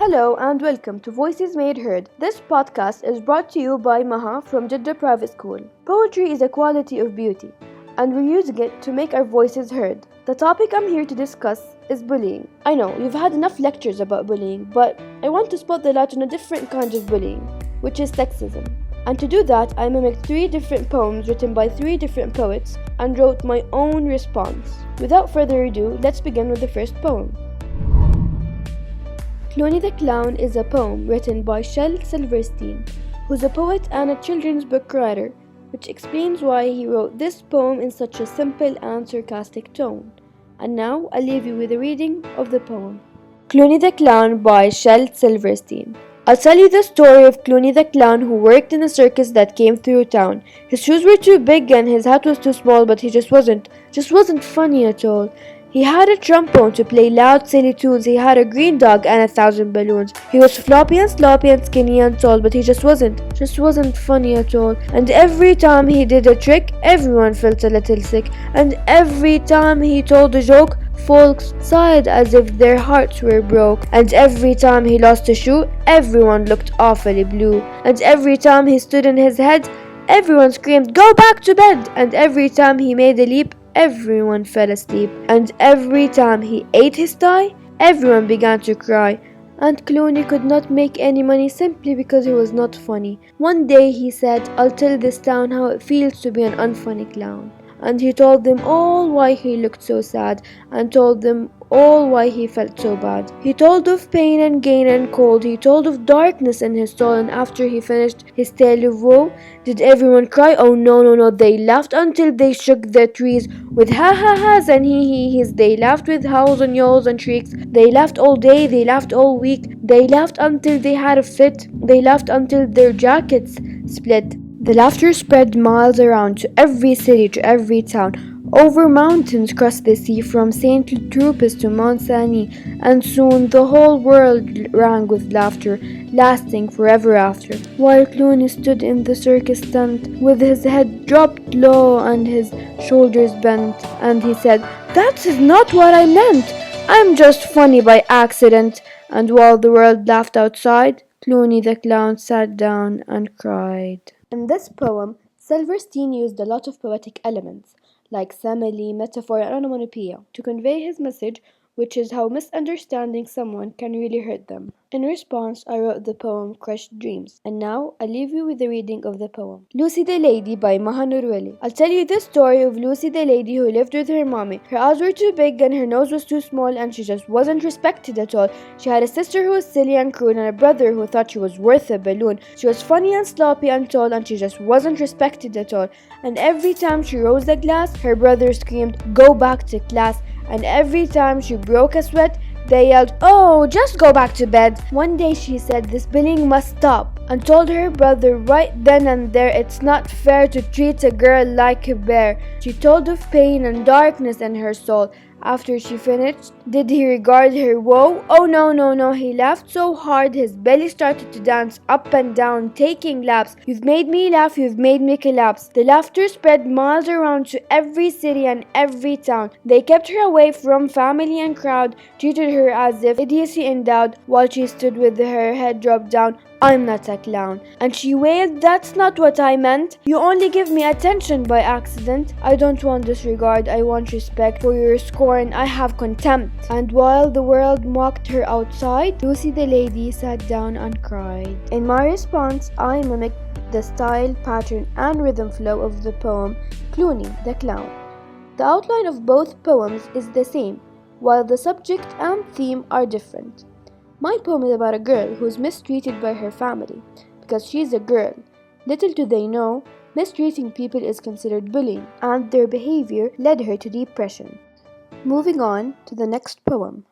Hello and welcome to Voices Made Heard. This podcast is brought to you by Maha from Jeddah Private School. Poetry is a quality of beauty, and we're using it to make our voices heard. The topic I'm here to discuss is bullying. I know, you've had enough lectures about bullying, but I want to spot the light on a different kind of bullying, which is sexism. And to do that, I mimicked 3 different poems written by 3 different poets and wrote my own response. Without further ado, let's begin with the first poem. Clooney the Clown is a poem written by Shel Silverstein, who's a poet and a children's book writer, which explains why he wrote this poem in such a simple and sarcastic tone. And now I'll leave you with a reading of the poem. Clooney the Clown by Shel Silverstein. I'll tell you the story of Clooney the Clown, who worked in a circus that came through town. His shoes were too big and his hat was too small, but he just wasn't funny at all. He had a trombone to play loud, silly tunes. He had a green dog and 1,000 balloons. He was floppy and sloppy and skinny and tall, but he just wasn't funny at all. And every time he did a trick, everyone felt a little sick. And every time he told a joke, folks sighed as if their hearts were broke. And every time he lost a shoe, everyone looked awfully blue. And every time he stood on his head, everyone screamed, "Go back to bed!" And every time he made a leap, everyone fell asleep. And every time he ate his tie, everyone began to cry. And Clooney could not make any money simply because he was not funny. One day he said, "I'll tell this town how it feels to be an unfunny clown." And he told them all why he looked so sad, and told them all why he felt so bad. He told of pain and gain and cold. He told of darkness in his soul. And after he finished his tale of woe, did everyone cry? Oh no, they laughed until they shook their trees with ha-ha-has and hee-hee-hees. They laughed with howls and yawls and shrieks. They laughed all day, they laughed all week. They laughed until they had a fit. They laughed until their jackets split. The laughter spread miles around, to every city, to every town, over mountains, across the sea, from St. Tropez to Mount Sinai, and soon the whole world rang with laughter, lasting forever after. While Clooney stood in the circus tent, with his head dropped low and his shoulders bent, and he said, "That is not what I meant. I'm just funny by accident." And while the world laughed outside, Clooney the Clown sat down and cried. In this poem, Silverstein used a lot of poetic elements, like simile, metaphor, and onomatopoeia, to convey his message, which is how misunderstanding someone can really hurt them. In response, I wrote the poem Crushed Dreams, and now I'll leave you with the reading of the poem. Lucy the Lady by Maha Nurwali. I'll tell you the story of Lucy the lady who lived with her mommy. Her eyes were too big and her nose was too small, and she just wasn't respected at all. She had a sister who was silly and cruel, and a brother who thought she was worth a balloon. She was funny and sloppy and tall, and she just wasn't respected at all. And every time she rose a glass, her brother screamed, "Go back to class." And every time she broke a sweat, they yelled, "Oh, just go back to bed." One day she said this bullying must stop, and told her brother right then and there it's not fair to treat a girl like a bear. She told of pain and darkness in her soul. After she finished, did he regard her woe? Oh no, he laughed so hard his belly started to dance up and down, taking laps. "You've made me laugh, you've made me collapse." The laughter spread miles around to every city and every town. They kept her away from family and crowd, treated her as if idiocy endowed, while she stood with her head dropped down. "I'm not a clown." And she wailed, "That's not what I meant. You only give me attention by accident. I don't want disregard, I want respect. For your scorn, I have contempt." And while the world mocked her outside, Lucy the lady sat down and cried. In my response, I mimicked the style, pattern, and rhythm flow of the poem Clooney the Clown. The outline of both poems is the same, while the subject and theme are different. My poem is about a girl who is mistreated by her family because she's a girl. Little do they know, mistreating people is considered bullying, and their behavior led her to depression. Moving on to the next poem.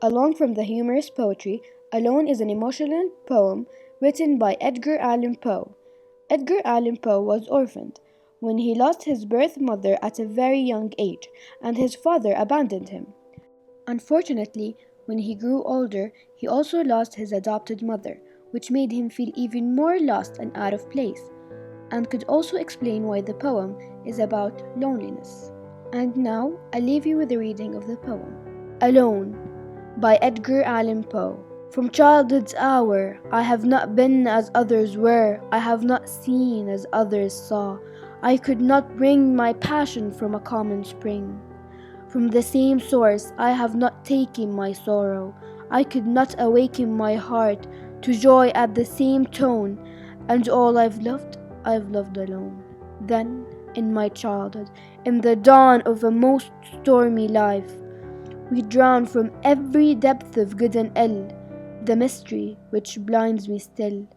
Alone from the humorous poetry, Alone is an emotional poem written by Edgar Allan Poe. Edgar Allan Poe was orphaned when he lost his birth mother at a very young age, and his father abandoned him. Unfortunately, when he grew older, he also lost his adopted mother, which made him feel even more lost and out of place, and could also explain why the poem is about loneliness. And now, I leave you with the reading of the poem. Alone. by Edgar Allan Poe. From childhood's hour, I have not been as others were, I have not seen as others saw. I could not bring my passion from a common spring. From the same source, I have not taken my sorrow. I could not awaken my heart to joy at the same tone, and all I've loved alone. Then, in my childhood, in the dawn of a most stormy life, we drown from every depth of good and ill, the mystery which blinds me still.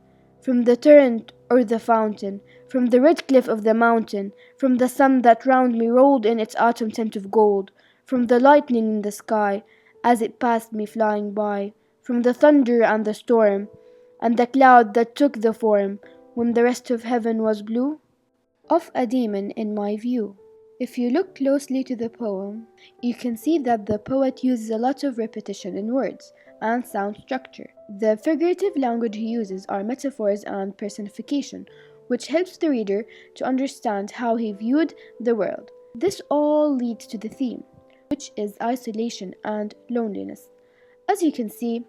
From the torrent or the fountain, from the red cliff of the mountain, from the sun that round me rolled in its autumn tint of gold, from the lightning in the sky, as it passed me flying by, from the thunder and the storm, and the cloud that took the form, when the rest of heaven was blue, of a demon in my view. If you look closely to the poem, you can see that the poet uses a lot of repetition in words and sound structure. The figurative language he uses are metaphors and personification, which helps the reader to understand how he viewed the world. This all leads to the theme, which is isolation and loneliness. As you can see,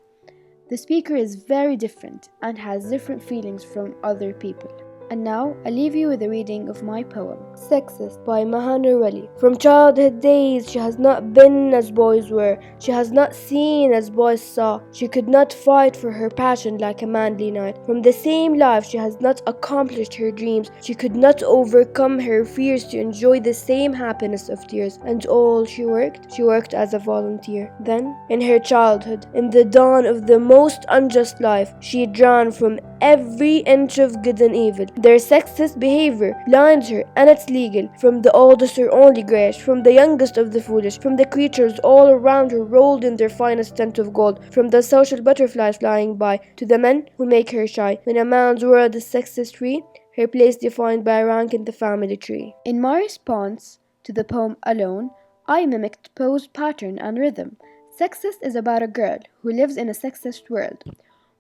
the speaker is very different and has different feelings from other people. And now, I leave you with a reading of my poem, Sexist by Mahanur Ali. From childhood days, she has not been as boys were. She has not seen as boys saw. She could not fight for her passion like a manly knight. From the same life, she has not accomplished her dreams. She could not overcome her fears to enjoy the same happiness of tears. And all she worked as a volunteer. Then, in her childhood, in the dawn of the most unjust life, she drowned from every inch of good and evil. Their sexist behavior blinds her, and it's legal. From the oldest or only grayish, from the youngest of the foolish, from the creatures all around her rolled in their finest tint of gold, from the social butterflies flying by, to the men who make her shy. When a man's world is sexist free, her place defined by rank in the family tree. In my response to the poem Alone, I mimicked Poe's pattern and rhythm. Sexist is about a girl who lives in a sexist world,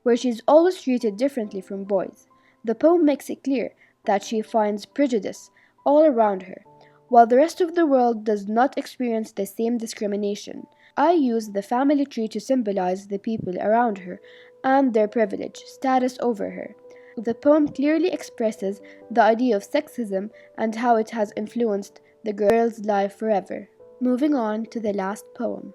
where she is always treated differently from boys. The poem makes it clear that she finds prejudice all around her, while the rest of the world does not experience the same discrimination. I use the family tree to symbolize the people around her and their privilege, status over her. The poem clearly expresses the idea of sexism and how it has influenced the girl's life forever. Moving on to the last poem.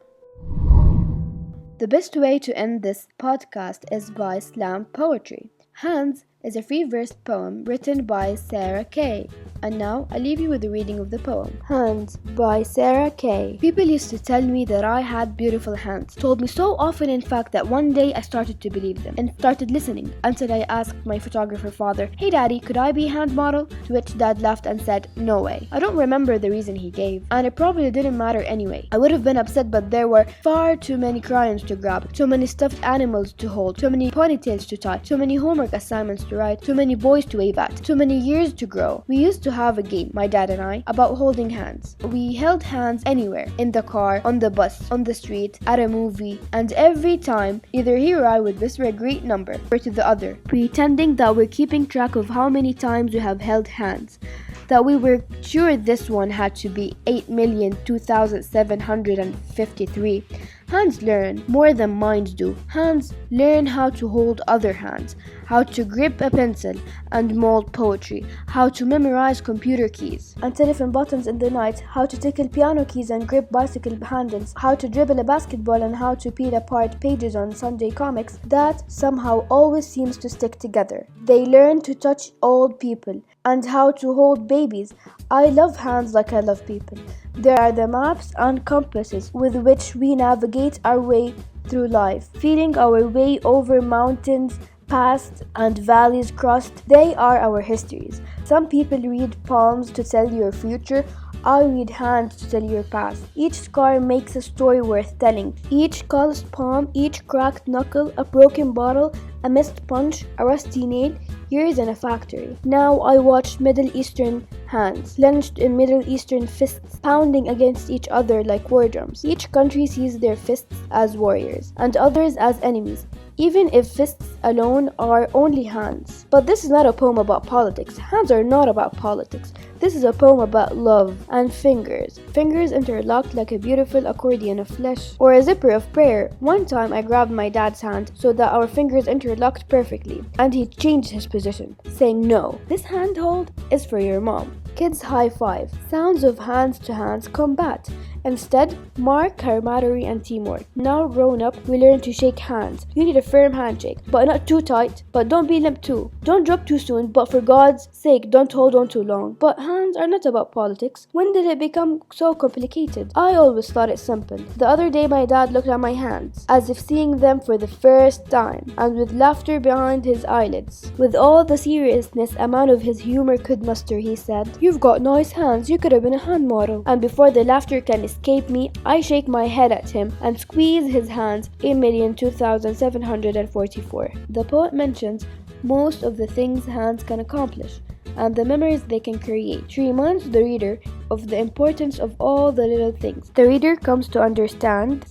The best way to end this podcast is by slam poetry. Hands is a free verse poem written by Sarah Kay. And now I leave you with the reading of the poem. Hands by Sarah Kay. People used to tell me that I had beautiful hands. Told me so often, in fact, that one day I started to believe them and started listening until I asked my photographer father, "Hey daddy, could I be a hand model?" To which dad laughed and said, "No way." I don't remember the reason he gave, and it probably didn't matter anyway. I would have been upset, but there were far too many crayons to grab, too many stuffed animals to hold, too many ponytails to tie, too many homework assignments to write, too many boys to wave at, too many years to grow. We used to have a game, my dad and I, about holding hands. We held hands anywhere, in the car, on the bus, on the street, at a movie, and every time, either he or I would whisper a great number or to the other, pretending that we're keeping track of how many times we have held hands, that we were sure this one had to be 8,002,753. Hands learn more than minds do. Hands learn how to hold other hands, how to grip a pencil and mold poetry, how to memorize computer keys and telephone buttons in the night, how to tickle piano keys and grip bicycle handles, how to dribble a basketball and how to peel apart pages on Sunday comics. That somehow always seems to stick together. They learn to touch old people and how to hold babies. I love hands like I love people. There are the maps and compasses with which we navigate our way through life, feeling our way over mountains, past and valleys crossed. They are our histories. Some people read palms to tell your future. I read hands to tell your past. Each scar makes a story worth telling. Each calloused palm, each cracked knuckle, a broken bottle, a missed punch, a rusty nail, years in a factory. Now I watch Middle Eastern hands, clenched in Middle Eastern fists, pounding against each other like war drums. Each country sees their fists as warriors, and others as enemies. even if fists alone are only hands. But this is not a poem about politics. Hands are not about politics. This is a poem about love and fingers. Fingers interlocked like a beautiful accordion of flesh or a zipper of prayer. One time I grabbed my dad's hand so that our fingers interlocked perfectly, and he changed his position, saying, "No, this handhold is for your mom." Kids high five. Sounds of hands to hands combat. Instead, mark camaraderie and teamwork. Now grown up, we learn to shake hands. You need a firm handshake, but not too tight. But don't be limp too. Don't drop too soon, but for God's sake, don't hold on too long. But hands are not about politics. When did it become so complicated? I always thought it simple. The other day, my dad looked at my hands, as if seeing them for the first time, and with laughter behind his eyelids. With all the seriousness a man of his humor could muster, he said, "You've got nice hands. You could have been a hand model." And before the laughter can escape me, I shake my head at him and squeeze his hands. 8,002,744. The poet mentions most of the things hands can accomplish and the memories they can create. She reminds the reader of the importance of all the little things. The reader comes to understand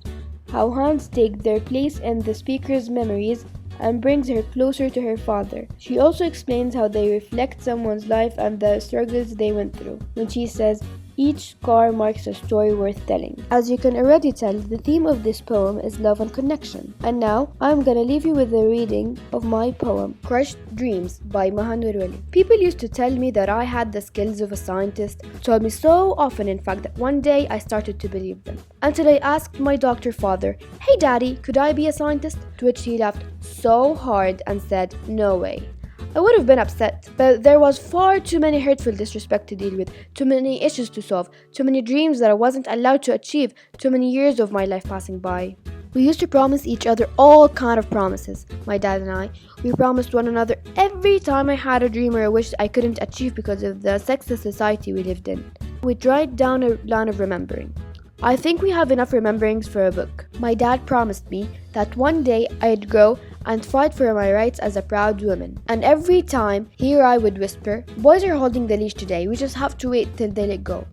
how hands take their place in the speaker's memories and brings her closer to her father. She also explains how they reflect someone's life and the struggles they went through when she says, "Each scar marks a story worth telling." As you can already tell, the theme of this poem is love and connection. And now, I'm gonna leave you with a reading of my poem, Crushed Dreams by Mahanur Wali. People used to tell me that I had the skills of a scientist, told me so often in fact that one day I started to believe them. Until I asked my doctor father, "Hey daddy, could I be a scientist?" To which he laughed so hard and said, "No way." I would have been upset, but there was far too many hurtful disrespect to deal with, too many issues to solve, too many dreams that I wasn't allowed to achieve, too many years of my life passing by. We used to promise each other all kind of promises, my dad and I. We promised one another every time I had a dream or a wish I couldn't achieve because of the sexist society we lived in. We'd write down a line of remembering. I think we have enough rememberings for a book. My dad promised me that one day I'd grow and fight for my rights as a proud woman. And every time, here I would whisper, "Boys are holding the leash today, we just have to wait till they let go."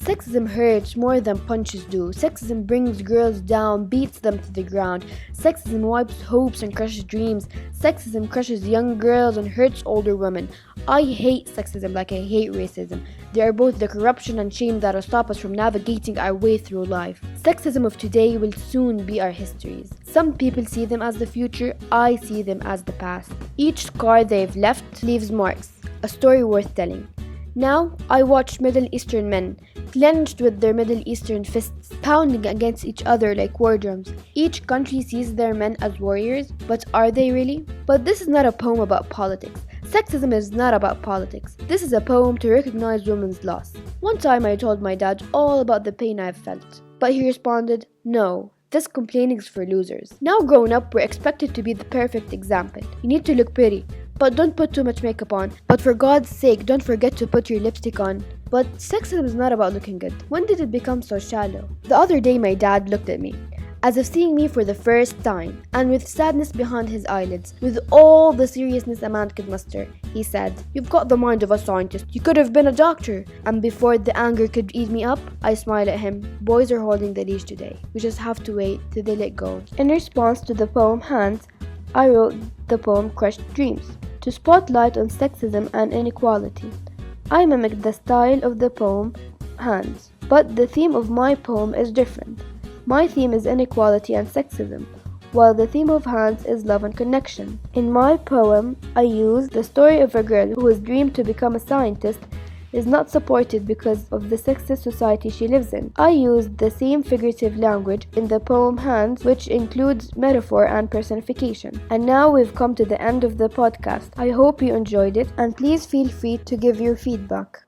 Sexism hurts more than punches do. Sexism brings girls down, beats them to the ground. Sexism wipes hopes and crushes dreams. Sexism crushes young girls and hurts older women. I hate sexism like I hate racism. They are both the corruption and shame that'll stop us from navigating our way through life. Sexism of today will soon be our histories. Some people see them as the future, I see them as the past. Each scar they've left leaves marks, a story worth telling. Now, I watch Middle Eastern men, clenched with their Middle Eastern fists, pounding against each other like war drums. Each country sees their men as warriors, but are they really? But this is not a poem about politics. Sexism is not about politics. This is a poem to recognize women's loss. One time I told my dad all about the pain I've felt, but he responded, "No. This complaining is for losers." Now grown up, we're expected to be the perfect example. You need to look pretty, but don't put too much makeup on. But for God's sake, don't forget to put your lipstick on. But sexism is not about looking good. When did it become so shallow? The other day my dad looked at me, as if seeing me for the first time, and with sadness behind his eyelids, with all the seriousness a man could muster, he said, "You've got the mind of a scientist. You could have been a doctor." And before the anger could eat me up, I smiled at him. Boys are holding the leash today. We just have to wait till they let go. In response to the poem Hands, I wrote the poem Crushed Dreams, to spotlight on sexism and inequality. I mimicked the style of the poem Hands, but the theme of my poem is different. My theme is inequality and sexism, while the theme of Hands is love and connection. In my poem, I use the story of a girl whose dream to become a scientist is not supported because of the sexist society she lives in. I used the same figurative language in the poem Hands, which includes metaphor and personification. And now we've come to the end of the podcast. I hope you enjoyed it, and please feel free to give your feedback.